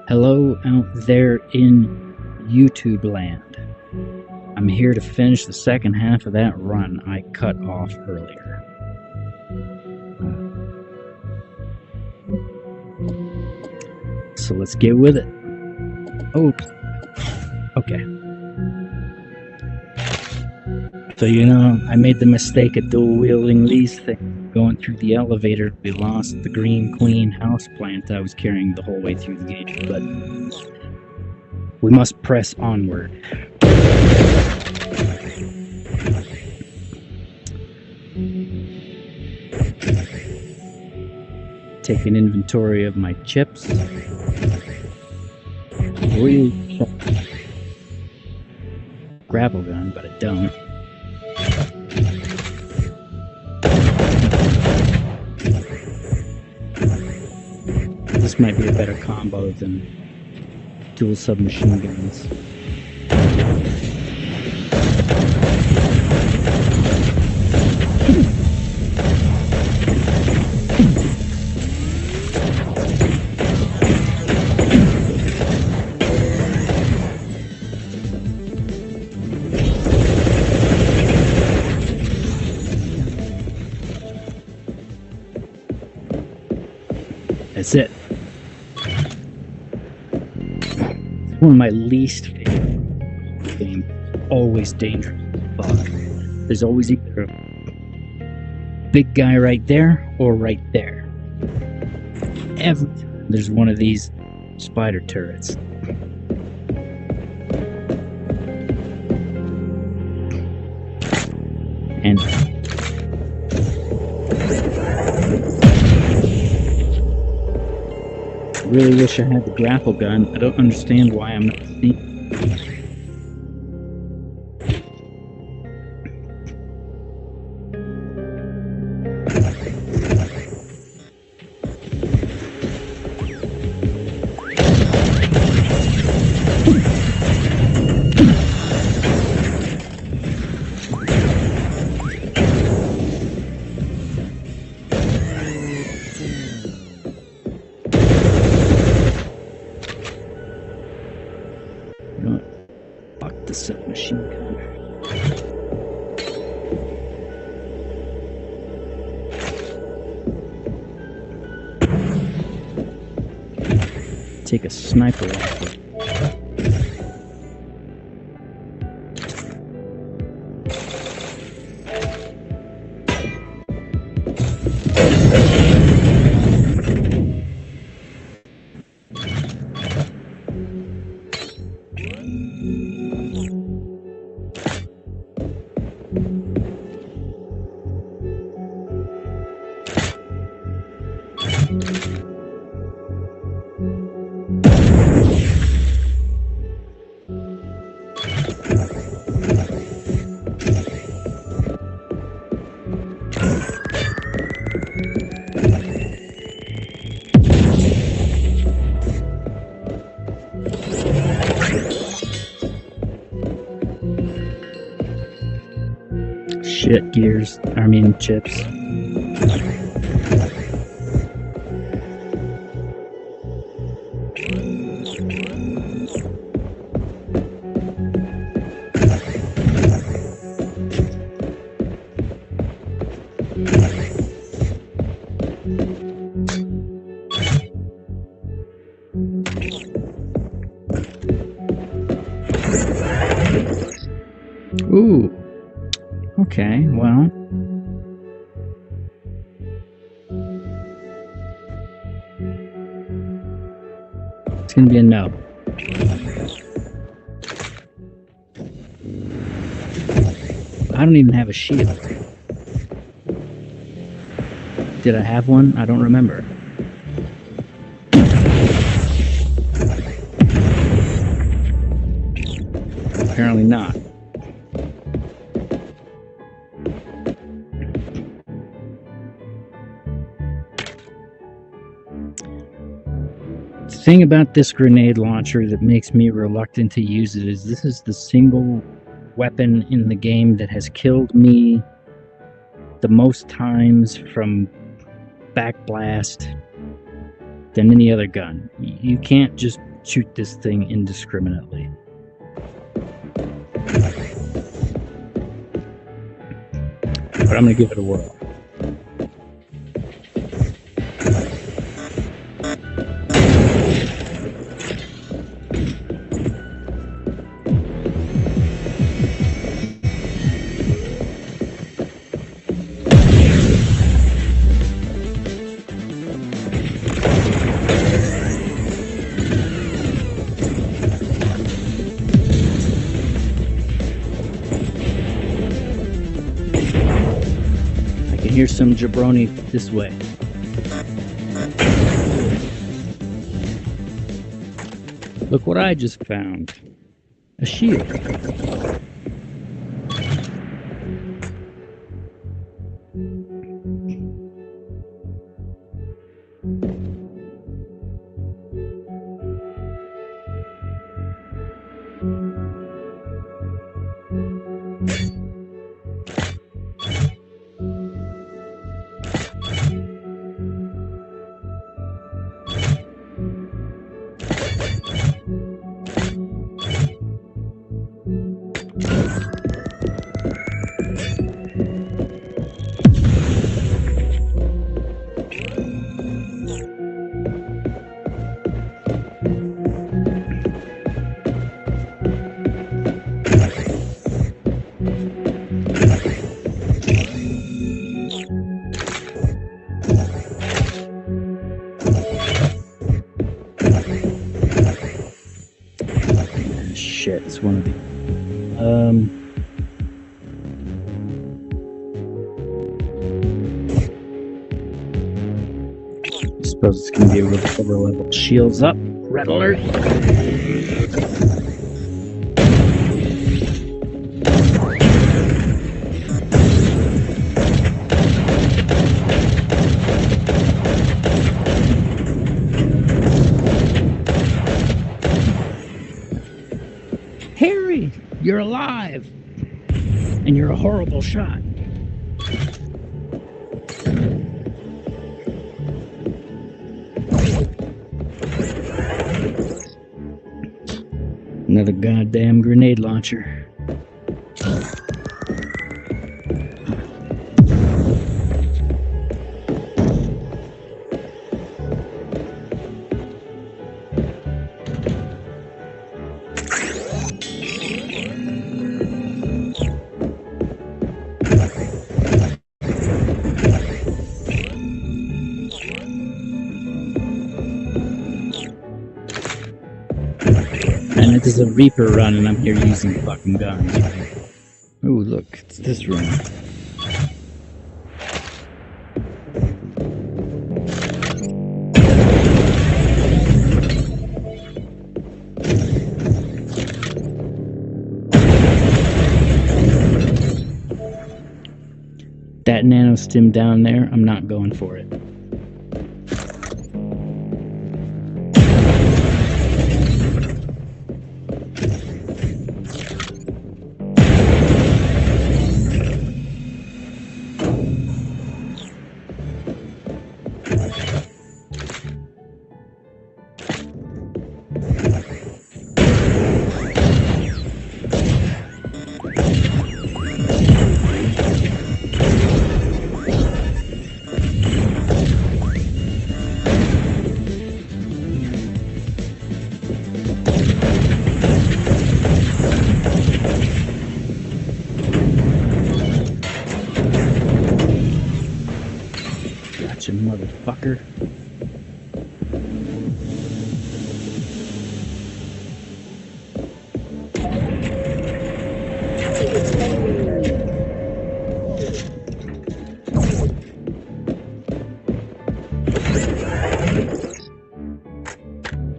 Hello out there in YouTube land. I'm here to finish the second half of that run I cut off earlier. So let's get with it. Oh, okay. So I made the mistake of dual-wielding these things. Going through the elevator, we lost the Green Queen houseplant I was carrying the whole way through the gate, but we must press onward. Take an inventory of my chips. Grapple gun, but I don't. This might be a better combo than dual submachine guns. That's it. It's one of my least favorite games. Always dangerous. Fuck. There's always either a big guy right there or right there. Every time there's one of these spider turrets. And I really wish I had the grapple gun. I don't understand why I'm not seeing. The submachine gun. Take a sniper rifle. Shit, gears. I mean, chips. Ooh. Okay, well. It's gonna be a no. I don't even have a shield. Did I have one? I don't remember. Apparently not. The thing about this grenade launcher that makes me reluctant to use it is this is the single weapon in the game that has killed me the most times from backblast than any other gun. You can't just shoot this thing indiscriminately. But I'm gonna give it a whirl. Here's some jabroni this way. Look what I just found. A shield. Shit, it's one of the I suppose it's gonna be a little over level. Shields up, red alert. Harry, you're alive, and you're a horrible shot. Another goddamn grenade launcher. And it is a Reaper run, and I'm here using fucking guns. Oh, look, it's this room. That nanostim down there, I'm not going for it. Gotcha, motherfucker.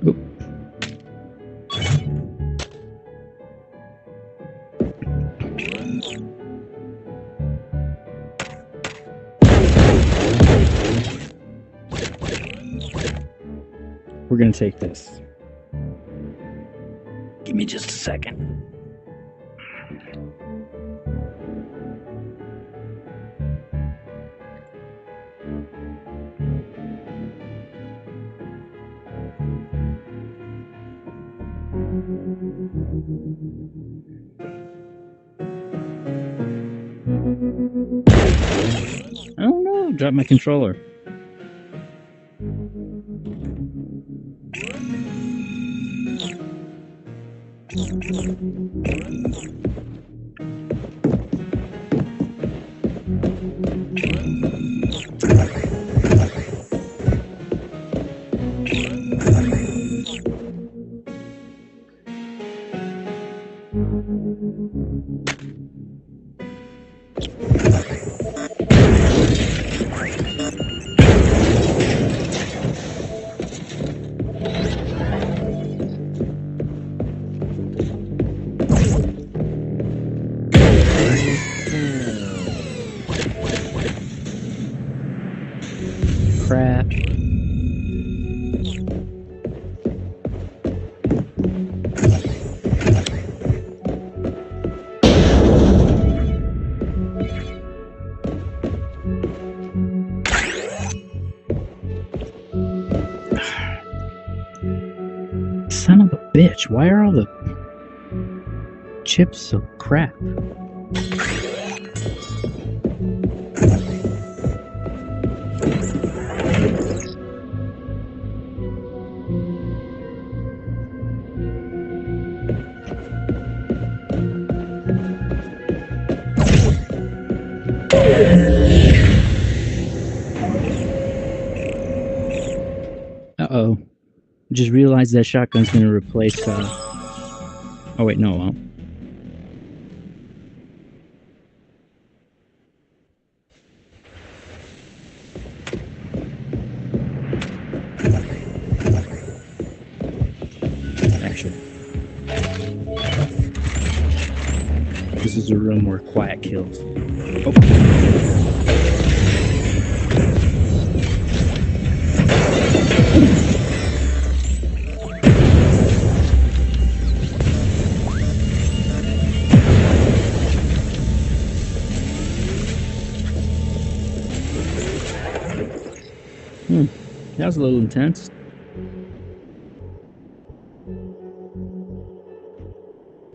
Oop. We're gonna take this. Give me just a second. Oh no, dropped my controller. Crap. Son of a bitch, why are all the chips so crap? Uh-oh. Just realized that shotgun's gonna replace, Oh wait, no, it won't. Actually. This is a room where quiet kills. Oh. That was a little intense.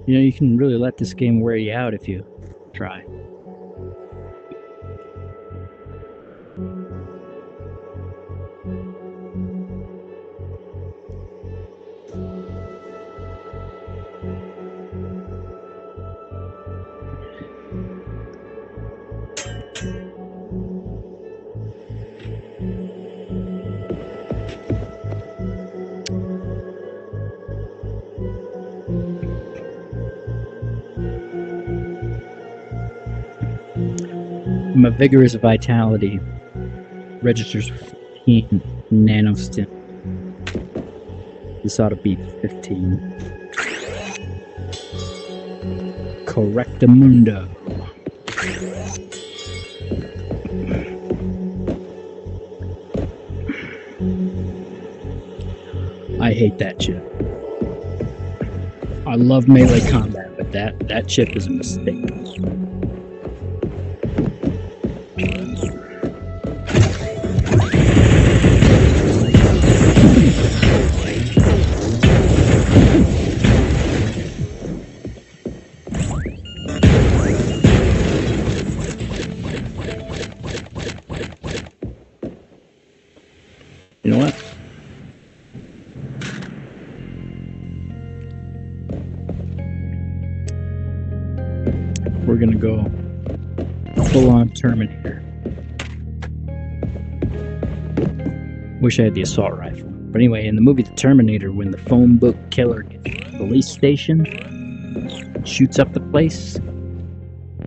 You know, you can really let this game wear you out if you try. My vigorous vitality registers 15 nanostim. This ought to be 15. Correctamundo. I hate that chip. I love melee combat, but that chip is a mistake. You know what? We're gonna go full-on Terminator. Wish I had the assault rifle. But anyway, in the movie The Terminator, when the phone book killer gets to the police station, shoots up the place,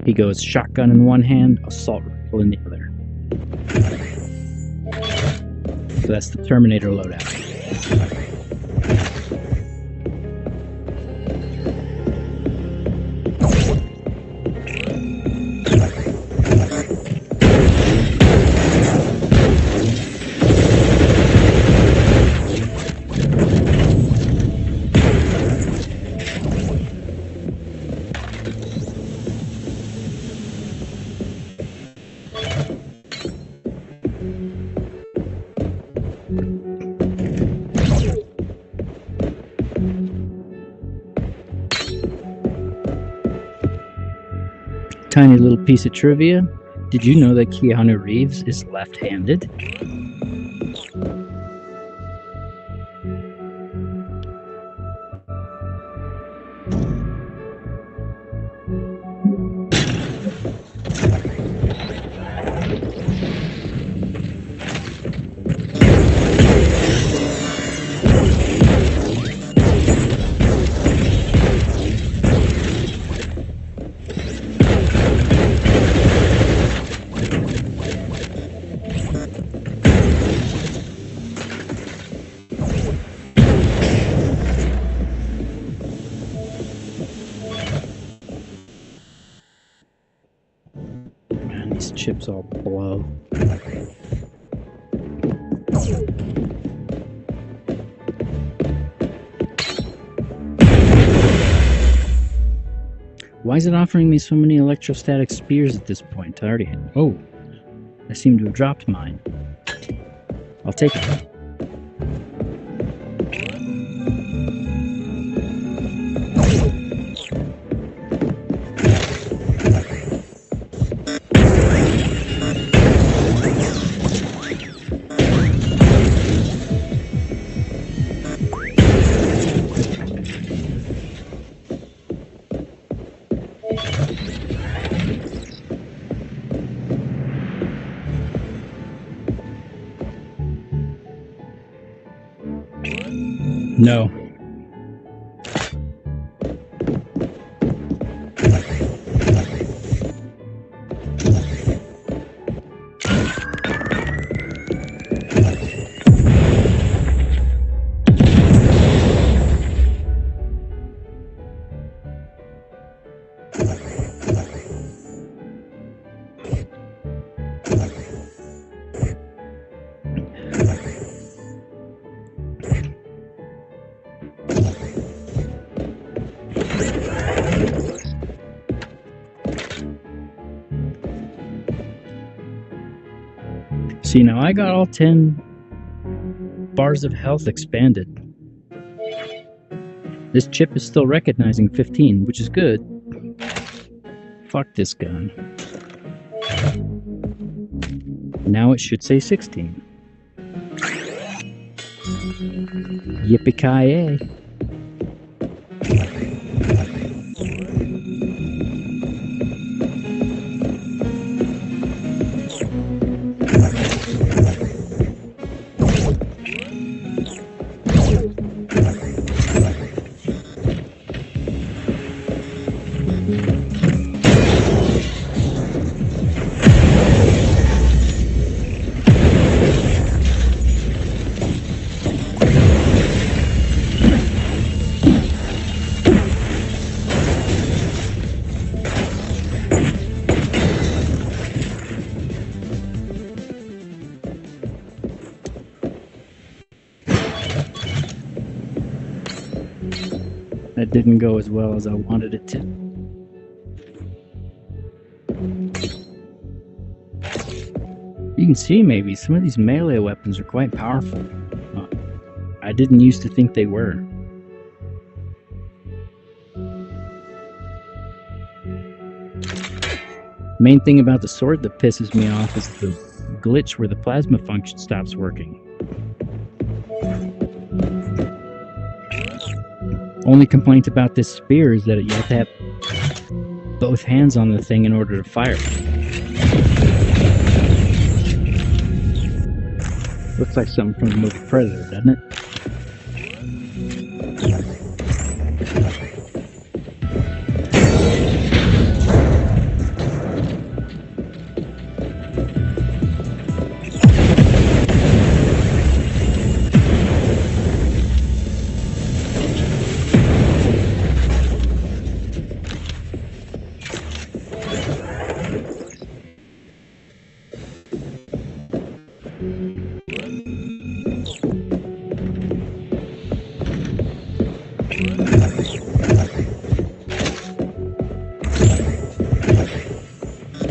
he goes shotgun in one hand, assault rifle in the other. So that's the Terminator loadout. Tiny little piece of trivia. Did you know that Keanu Reeves is left-handed? Man, these chips all blow. Why is it offering me so many electrostatic spears at this point? I already had... Oh, I seem to have dropped mine. I'll take it. No. See, now I got all 10 bars of health expanded. This chip is still recognizing 15, which is good. Fuck this gun. Now it should say 16. Yippee-ki-yay. That didn't go as well as I wanted it to. You can see maybe some of these melee weapons are quite powerful. I didn't used to think they were. Main thing about the sword that pisses me off is the glitch where the plasma function stops working. Only complaint about this spear is that you have to have both hands on the thing in order to fire it. Looks like something from the movie Predator, doesn't it?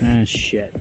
Ah, shit.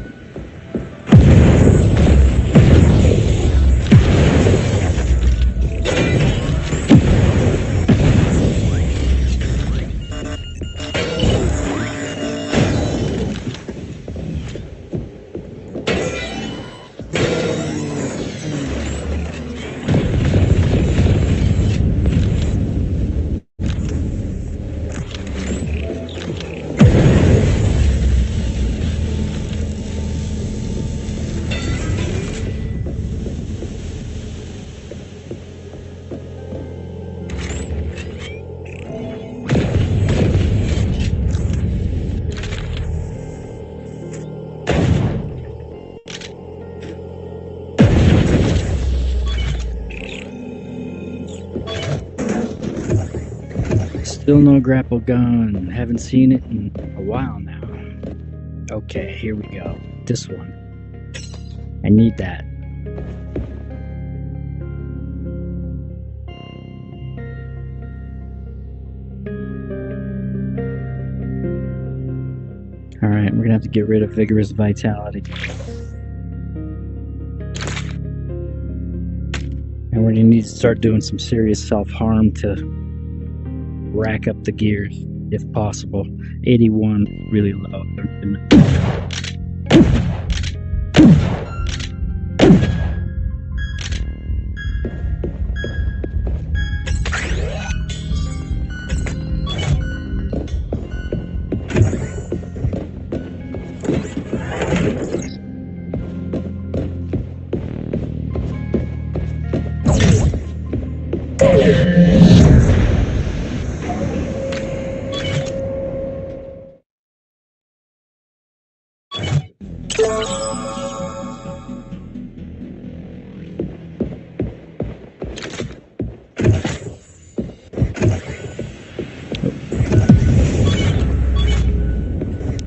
Still no grapple gun. Haven't seen it in a while now. Okay, here we go. This one. I need that. Alright, we're gonna have to get rid of Vigorous Vitality. And we're gonna need to start doing some serious self-harm to rack up the gears, if possible. 81, really low.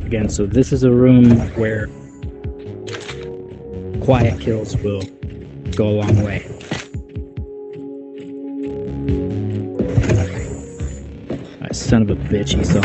Again, so this is a room where quiet kills will go a long way. Ah, son of a bitch, he's on.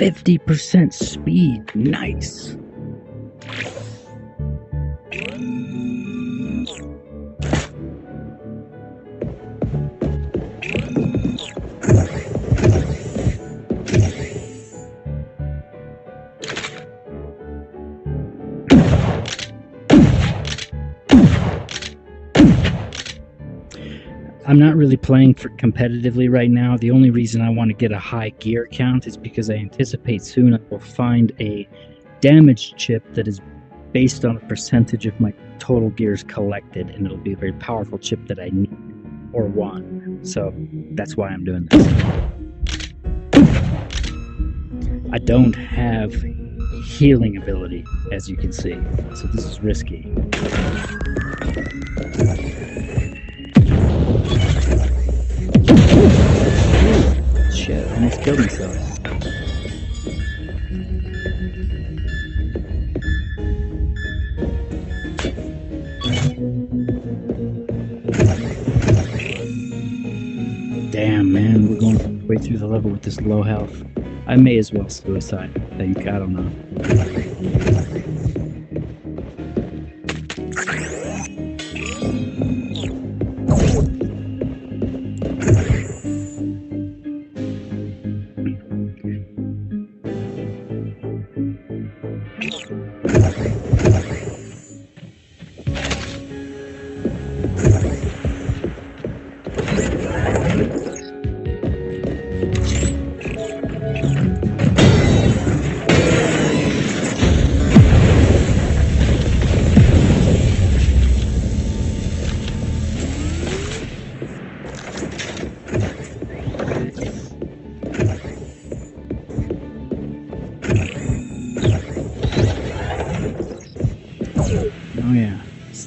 %50 speed, nice. I'm not really playing for competitively right now. The only reason I want to get a high gear count is because I anticipate soon I will find a damage chip that is based on a percentage of my total gears collected, and it'll be a very powerful chip that I need or want. So that's why I'm doing this. I don't have healing ability, as you can see, so this is risky. Shit, I almost killed myself. Damn, man, we're going way through the level with this low health. I may as well suicide, I think. I don't know.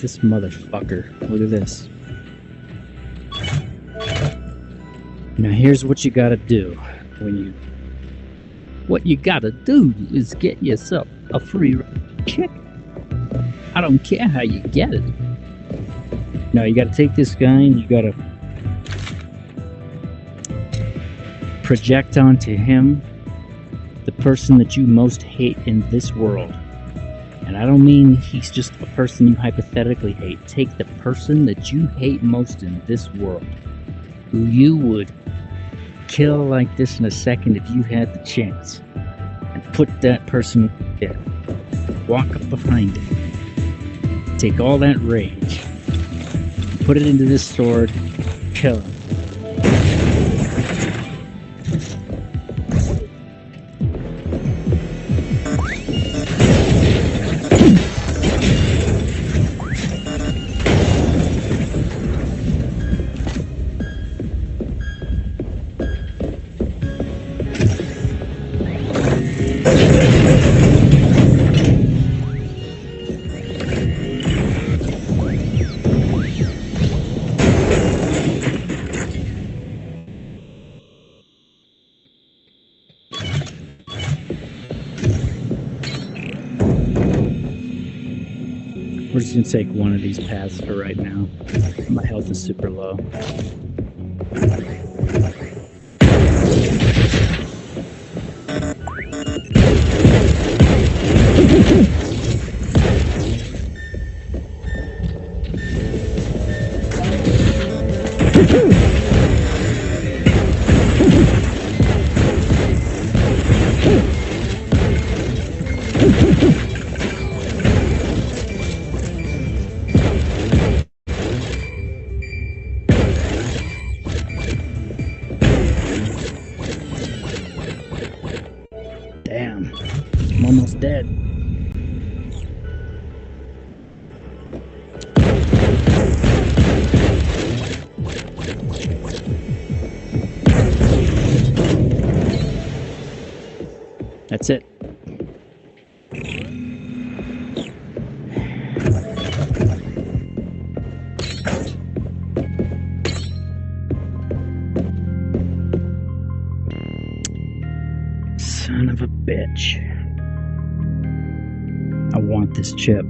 This motherfucker. Look at this. Now here's what you gotta do when you... What you gotta do is get yourself a free chicken. I don't care how you get it. Now you gotta take this guy and you gotta project onto him the person that you most hate in this world. And I don't mean he's just a person you hypothetically hate. Take the person that you hate most in this world, who you would kill like this in a second if you had the chance, and put that person there. Walk up behind it. Take all that rage, put it into this sword, kill him. We're just gonna take one of these paths for right now. My health is super low. Damn, I'm almost dead. That's it. Son of a bitch. I want this chip.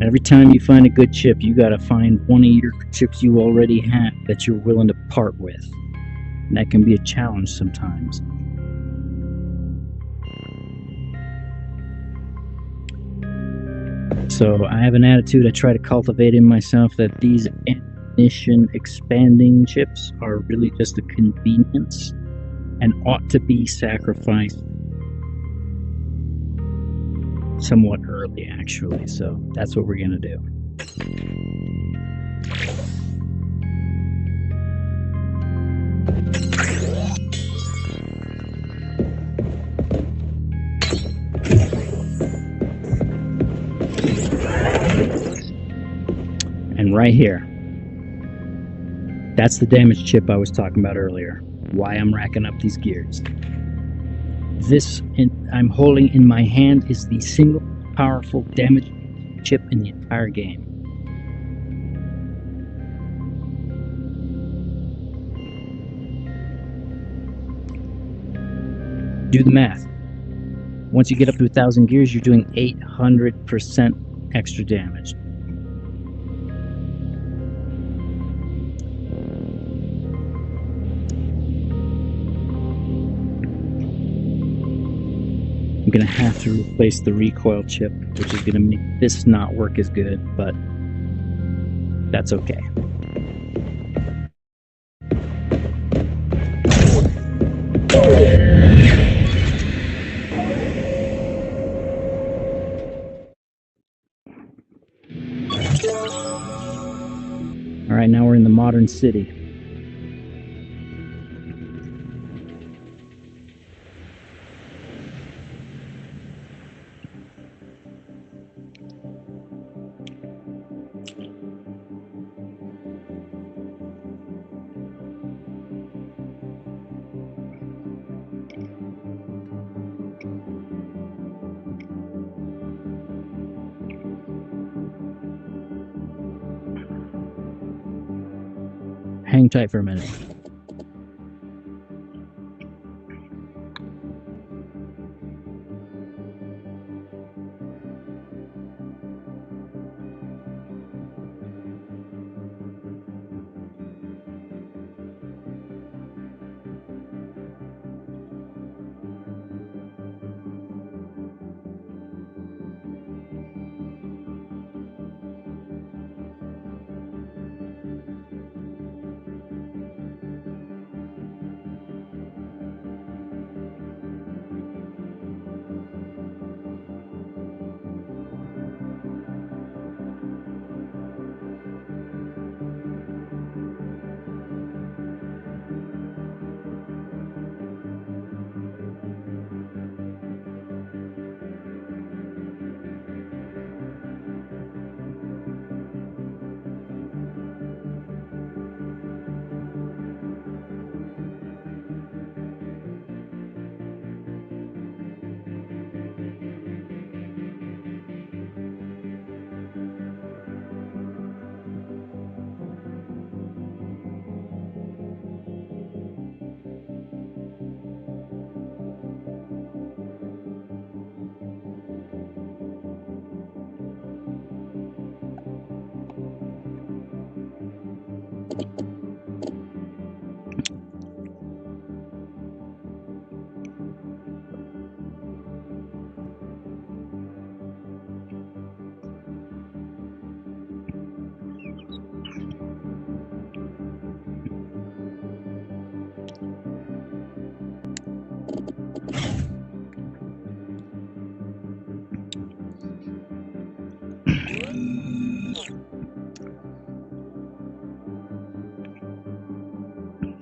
Every time you find a good chip, you gotta find one of your chips you already have that you're willing to part with. And that can be a challenge sometimes. So I have an attitude I try to cultivate in myself that these ammunition expanding chips are really just a convenience and ought to be sacrificed somewhat early, actually. So that's what we're gonna do. And right here, that's the damage chip I was talking about earlier. Why I'm racking up these gears. This I'm holding in my hand is the single powerful damage chip in the entire game. Do the math. Once you get up to 1,000 gears, you're doing 800% extra damage. I'm gonna have to replace the recoil chip, which is gonna make this not work as good, but that's okay. All right, now we're in the modern city. Hang tight for a minute.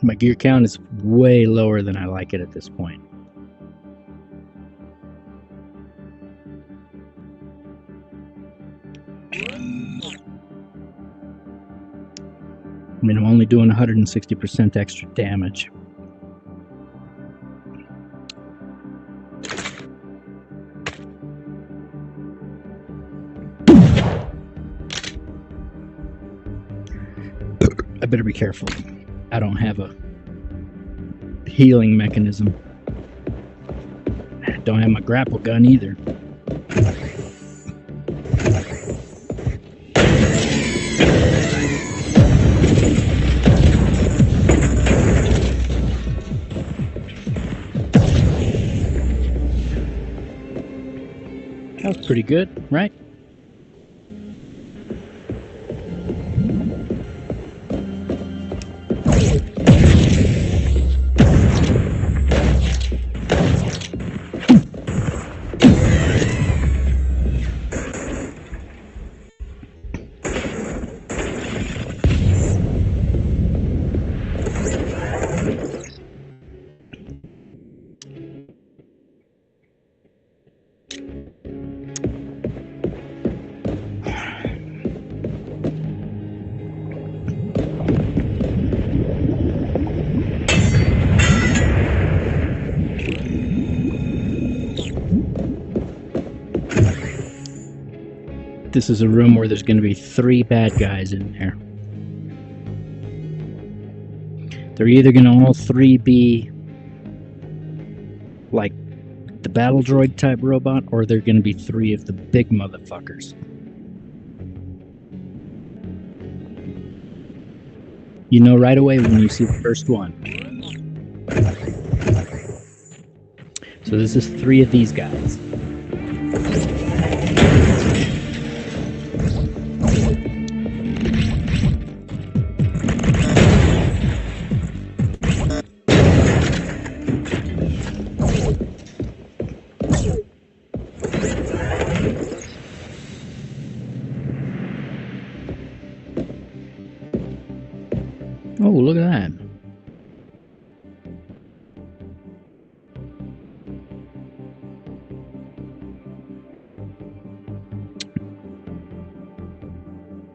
My gear count is way lower than I like it at this point. I mean, I'm only doing 160% extra damage. I better be careful. I don't have a healing mechanism. Don't have my grapple gun either. That was pretty good, right? This is a room where there's going to be 3 bad guys in there. They're either going to all 3 be like the battle droid type robot, or they're going to be 3 of the big motherfuckers. You know right away when you see the first one. So this is 3 of these guys. Oh, look at that.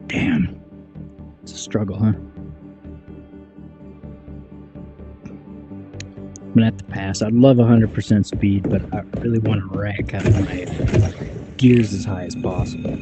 Damn. It's a struggle, huh? I'm gonna have to pass. I'd love 100% speed, but I really want to rack out my gears as high as possible.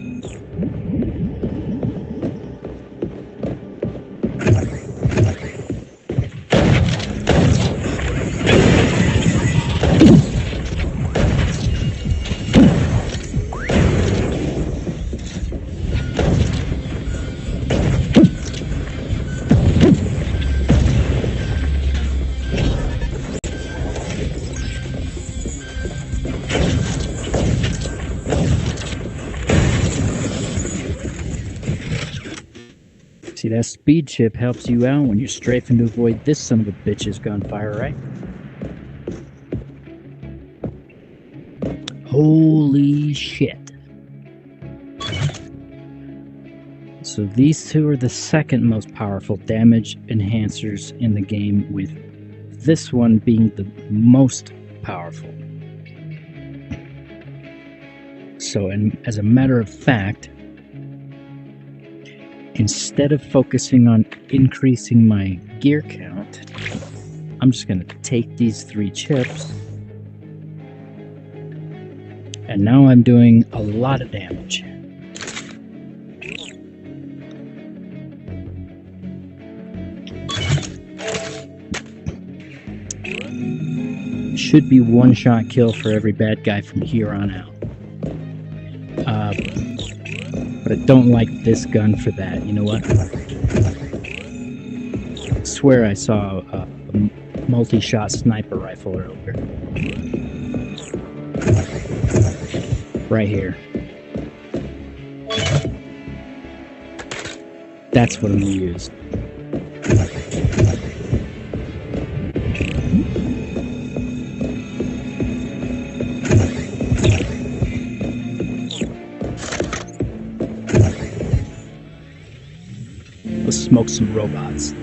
See, that speed chip helps you out when you're strafing to avoid this son of a bitch's gunfire, right? Holy shit. So these two are the second most powerful damage enhancers in the game, with this one being the most powerful. So, as a matter of fact, instead of focusing on increasing my gear count, I'm just going to take these 3 chips, and now I'm doing a lot of damage. Should be one-shot kill for every bad guy from here on out. But I don't like this gun for that. You know what? I swear I saw a multi-shot sniper rifle earlier. Right here. That's what I'm gonna use. Let's smoke some robots.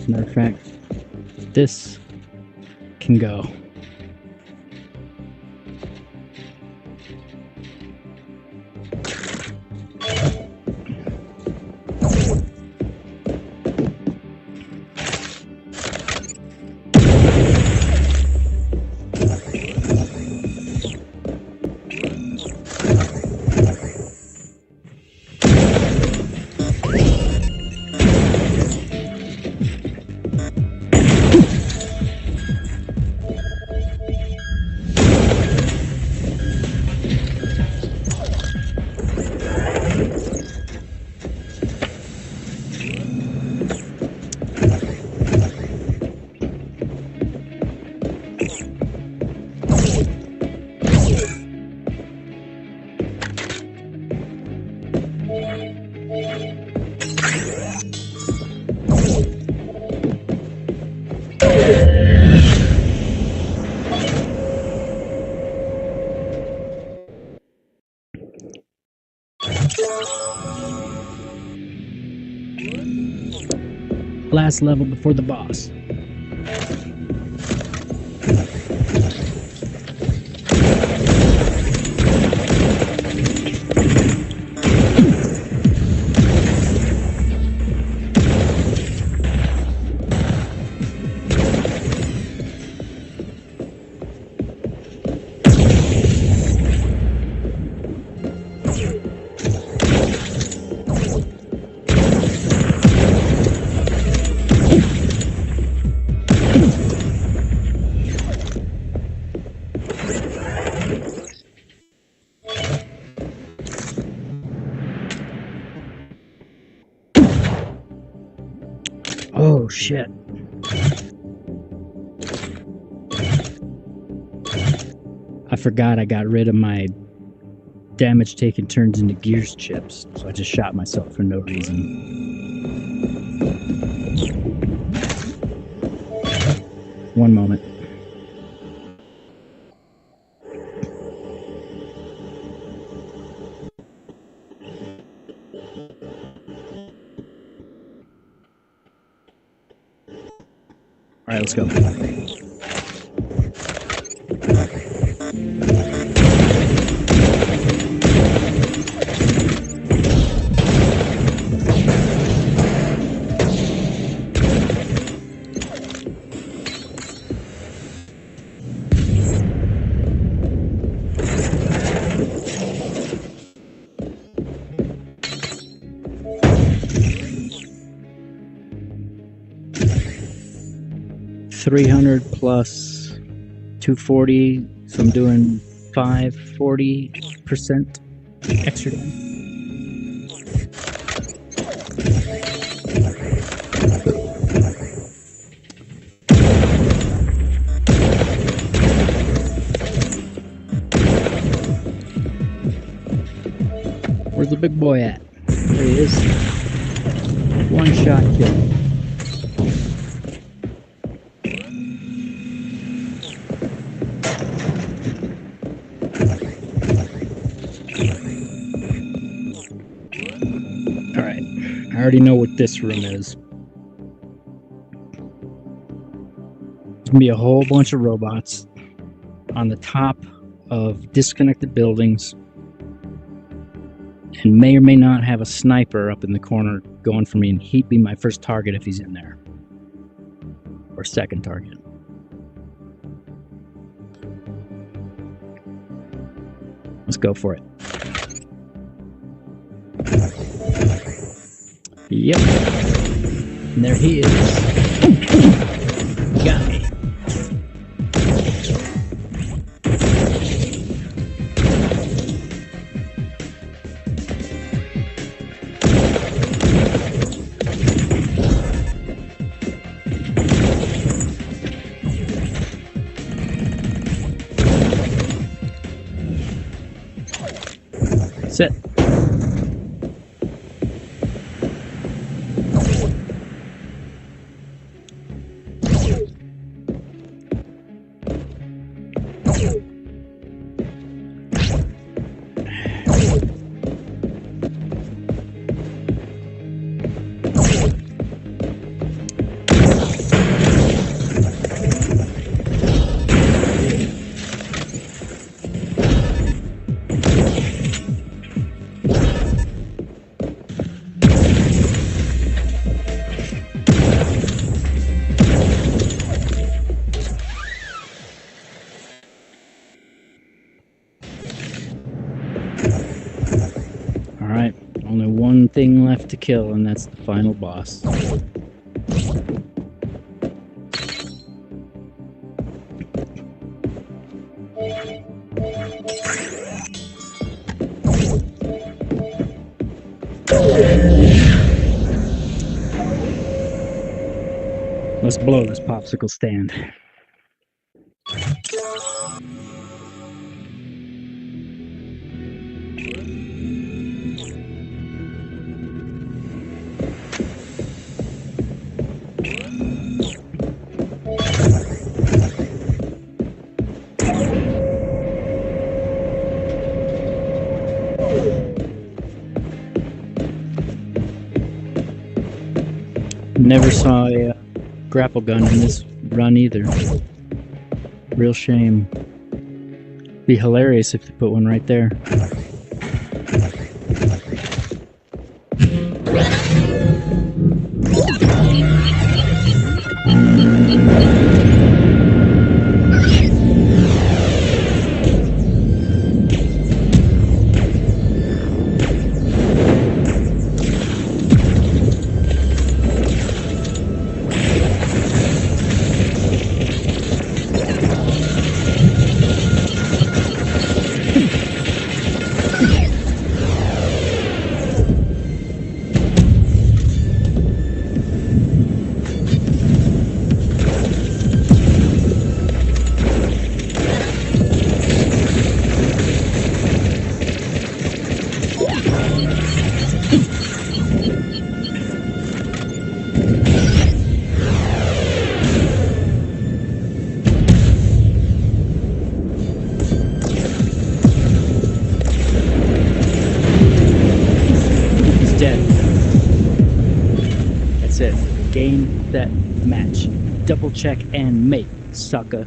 Matter of fact, this can go. Last level before the boss. Oh shit. I forgot I got rid of my damage taken turns into gears chips, so I just shot myself for no reason. One moment. All right, let's go. 300 plus 240, so I'm doing 540% extra damage. Where's the big boy at? There he is. One shot kill. Alright, I already know what this room is. There's gonna be a whole bunch of robots on the top of disconnected buildings, and may or may not have a sniper up in the corner going for me, and he'd be my first target if he's in there. Or second target. Let's go for it. Yep. And there he is. Got me. Sit. Alright, only one thing left to kill, and that's the final boss. Let's blow this popsicle stand. Never saw a grapple gun in this run either. Real shame. Be hilarious if they put one right there. That's it. Game, set, match. Double check and mate, sucker.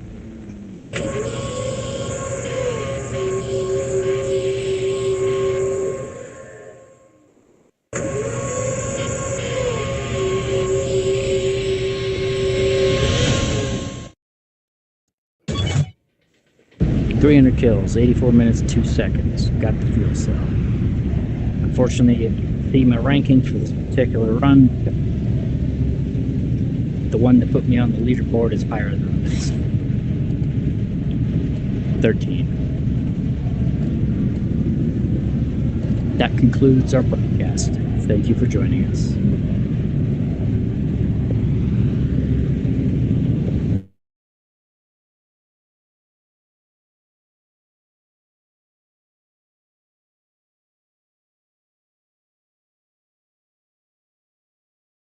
$300 kills, 84 minutes, 2 seconds. Got the fuel cell. Unfortunately, you see my ranking for this particular run. the one that put me on the leaderboard is higher than this. 13. That concludes our broadcast. Thank you for joining us.